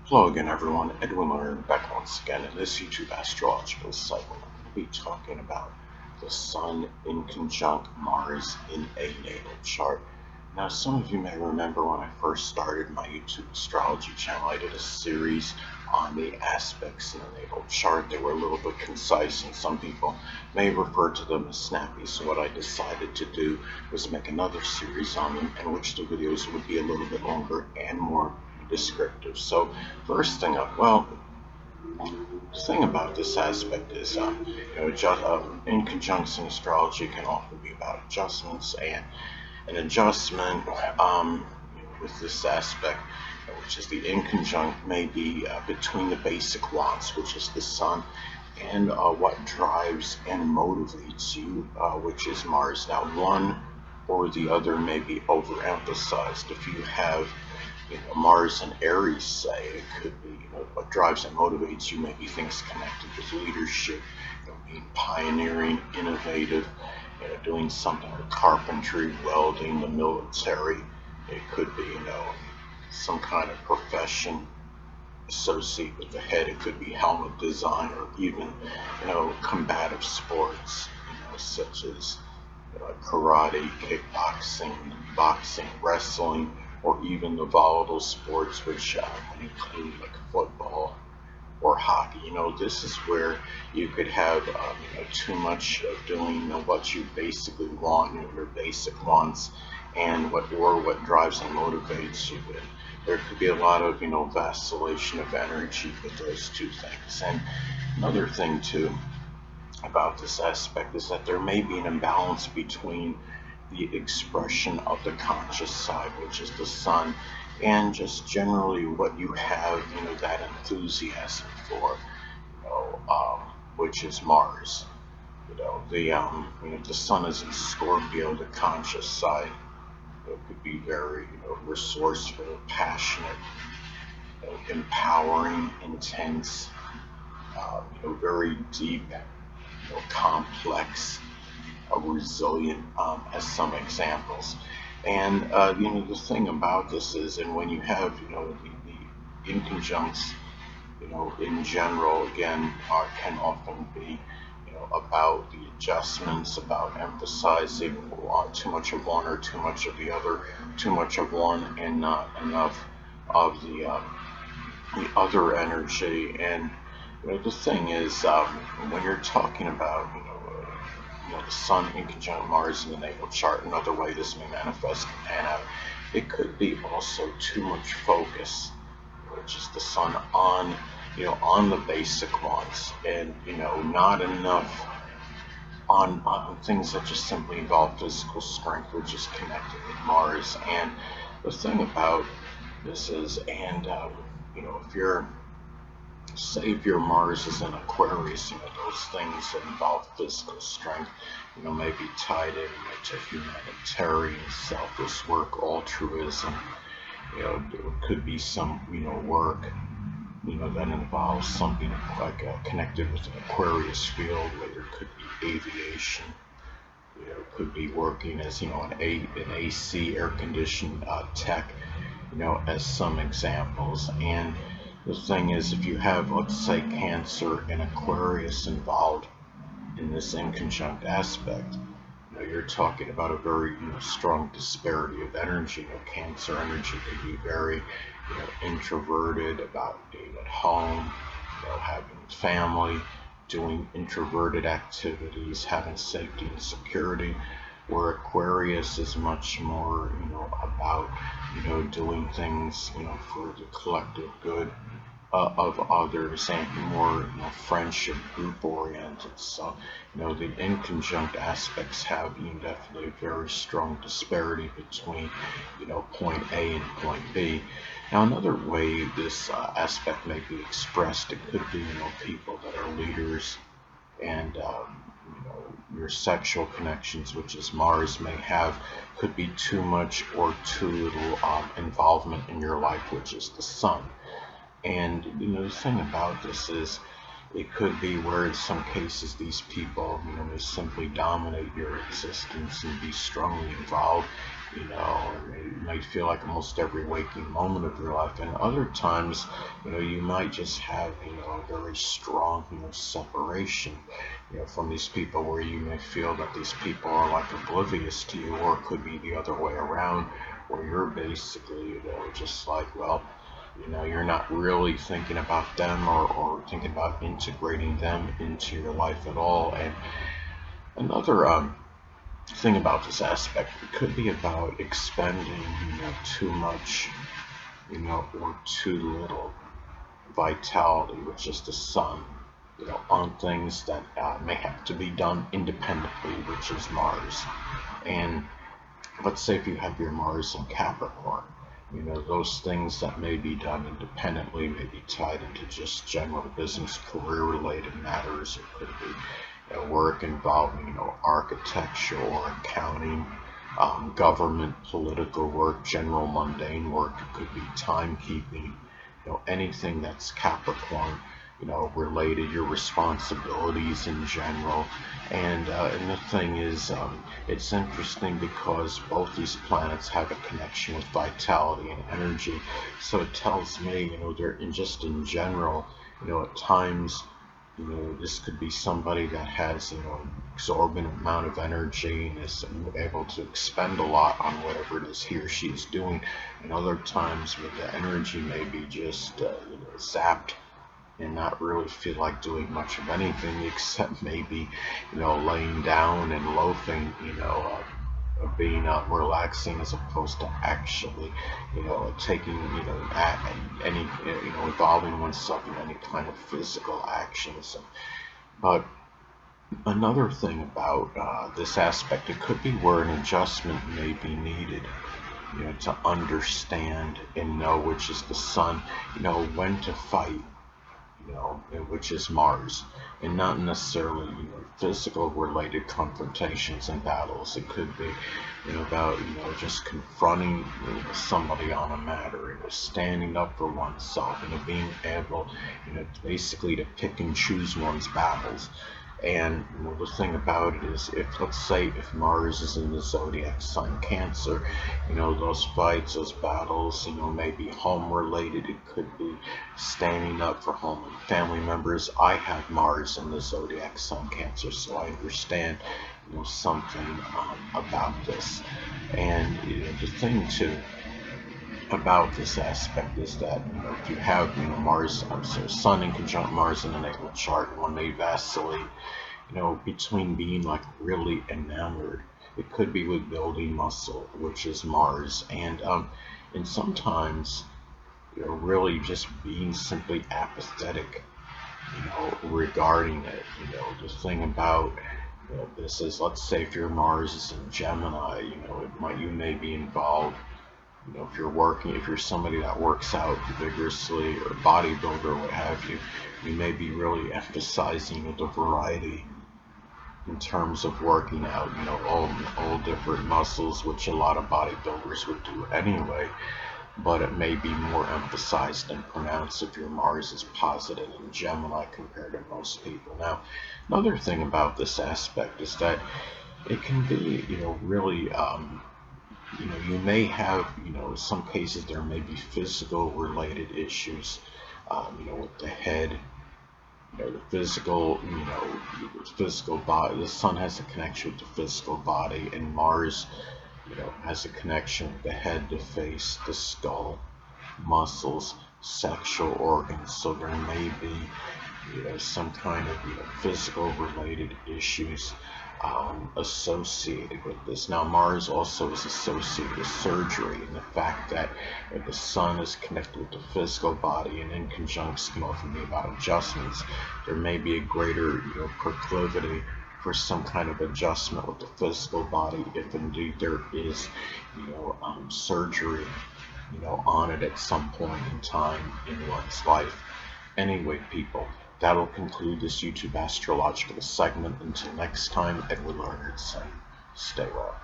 Hello again, everyone. Edwin Learnard back once again in this YouTube astrological cycle. I'm going to be talking about the Sun in conjunct Mars in a natal chart. Now, some of you may remember when I first started my YouTube astrology channel, I did a series on the aspects in the natal chart. They were a little bit concise, and some people may refer to them as snappy. So what I decided to do was make another series on them, in which the videos would be a little bit longer and more descriptive. So first thing up, well, the thing about this aspect is, in conjunction astrology can often be about adjustments, and an adjustment with this aspect, which is the inconjunct, may be between the basic wants, which is the sun, and what drives and motivates you, which is Mars. Now, one or the other may be overemphasized. If you have Mars and Aries, say, it could be what drives and motivates you, maybe things connected with leadership, being pioneering, innovative, doing something with carpentry, welding, the military. It could be, some kind of profession associated with the head. It could be helmet design, or even, combative sports, such as karate, kickboxing, boxing, wrestling, or even the volatile sports which include like football or hockey. This is where you could have too much of doing what you basically want, your basic wants, and what drives and motivates you. And there could be a lot of vacillation of energy with those two things. And another thing too about this aspect is that there may be an imbalance between the expression of the conscious side, which is the sun, and just generally what you have, that enthusiasm for, which is Mars. The sun is in Scorpio, the conscious side. It could be very, resourceful, passionate, empowering, intense, very deep, complex, resilient, as some examples. And the thing about this is, and when you have the inconjuncts, in general, again, can often be about the adjustments, about emphasizing too much of one or too much of the other, too much of one and not enough of the other energy. And the thing is, when you're talking about the sun in conjunct Mars in the natal chart, another way this may manifest and pan out, it could be also too much focus, which is the sun on the basic ones, and not enough on things that just simply involve physical strength, which is connected with Mars. And the thing about this is, and if you're say if your Mars is in Aquarius, those things that involve physical strength, may be tied in to humanitarian, selfless work, altruism. There could be some, work, that involves something like connected with an Aquarius field, where there could be aviation. Could be working as, an AC air conditioned tech, as some examples. And the thing is, if you have, let's say, Cancer and Aquarius involved in this inconjunct aspect, you're talking about a very strong disparity of energy. Cancer energy can be very introverted, about being at home, having family, doing introverted activities, having safety and security, where Aquarius is much more about doing things for the collective good of others, and more friendship, group oriented. So the inconjunct aspects have definitely a very strong disparity between point A and point B. Now, another way this aspect may be expressed, it could be people that are leaders, and your sexual connections, which is Mars, may have, could be too much or too little involvement in your life, which is the sun. And the thing about this is, it could be where in some cases these people may simply dominate your existence and be strongly involved It might feel like almost every waking moment of your life. And other times, you might just have, a very strong, separation, from these people, where you may feel that these people are like oblivious to you, or it could be the other way around, where you're basically, just like, well, you're not really thinking about them, or thinking about integrating them into your life at all. And another thing about this aspect, it could be about expending, too much, or too little vitality, which is the sun, on things that may have to be done independently, which is Mars. And let's say if you have your Mars in Capricorn, those things that may be done independently may be tied into just general business, career related matters. It could be work involving, architecture or accounting, government, political work, general mundane work. It could be timekeeping, anything that's Capricorn, related, your responsibilities in general. And the thing is, it's interesting because both these planets have a connection with vitality and energy. So it tells me, they're in general, at times, this could be somebody that has, exorbitant amount of energy and is able to expend a lot on whatever it is he or she is doing. And other times, where the energy may be just, zapped, and not really feel like doing much of anything except maybe, laying down and loafing, being relaxing, as opposed to actually, taking, any, involving oneself in any kind of physical actions. But another thing about this aspect, it could be where an adjustment may be needed, to understand and know, which is the sun, when to fight, which is Mars, and not necessarily, physical related confrontations and battles. It could be, about, just confronting, somebody on a matter, standing up for oneself, being able, basically to pick and choose one's battles. And the thing about it is, let's say if Mars is in the zodiac sign Cancer, those fights, those battles, may be home related. It could be standing up for home and family members. I have Mars in the zodiac sign Cancer, so I understand, something about this. And the thing too about this aspect is that, if you have, Mars, I'm sorry, Sun in conjunct Mars in the natal chart, one may vacillate, between being like really enamored. It could be with building muscle, which is Mars, and sometimes, really just being simply apathetic, regarding it. The thing about, this is, let's say if your Mars is in Gemini, you may be involved, if you're somebody that works out vigorously, or bodybuilder, what have you, you may be really emphasizing the variety in terms of working out, all different muscles, which a lot of bodybuilders would do anyway. But it may be more emphasized and pronounced if your Mars is positive in Gemini compared to most people. Now, another thing about this aspect is that it can be, really, you may have, in some cases there may be physical related issues, with the head, the physical, physical body. The sun has a connection with the physical body, and Mars, has a connection with the head, the face, the skull, muscles, sexual organs. So there may be, some kind of, physical related issues associated with this. Now, Mars also is associated with surgery, and the fact that the sun is connected with the physical body, and inconjuncts can often be about adjustments. There may be a greater, proclivity for some kind of adjustment with the physical body, if indeed there is, surgery, on it at some point in time in one's life. Anyway, people, that'll conclude this YouTube astrological segment. Until next time, Edwin Learnard saying, stay well.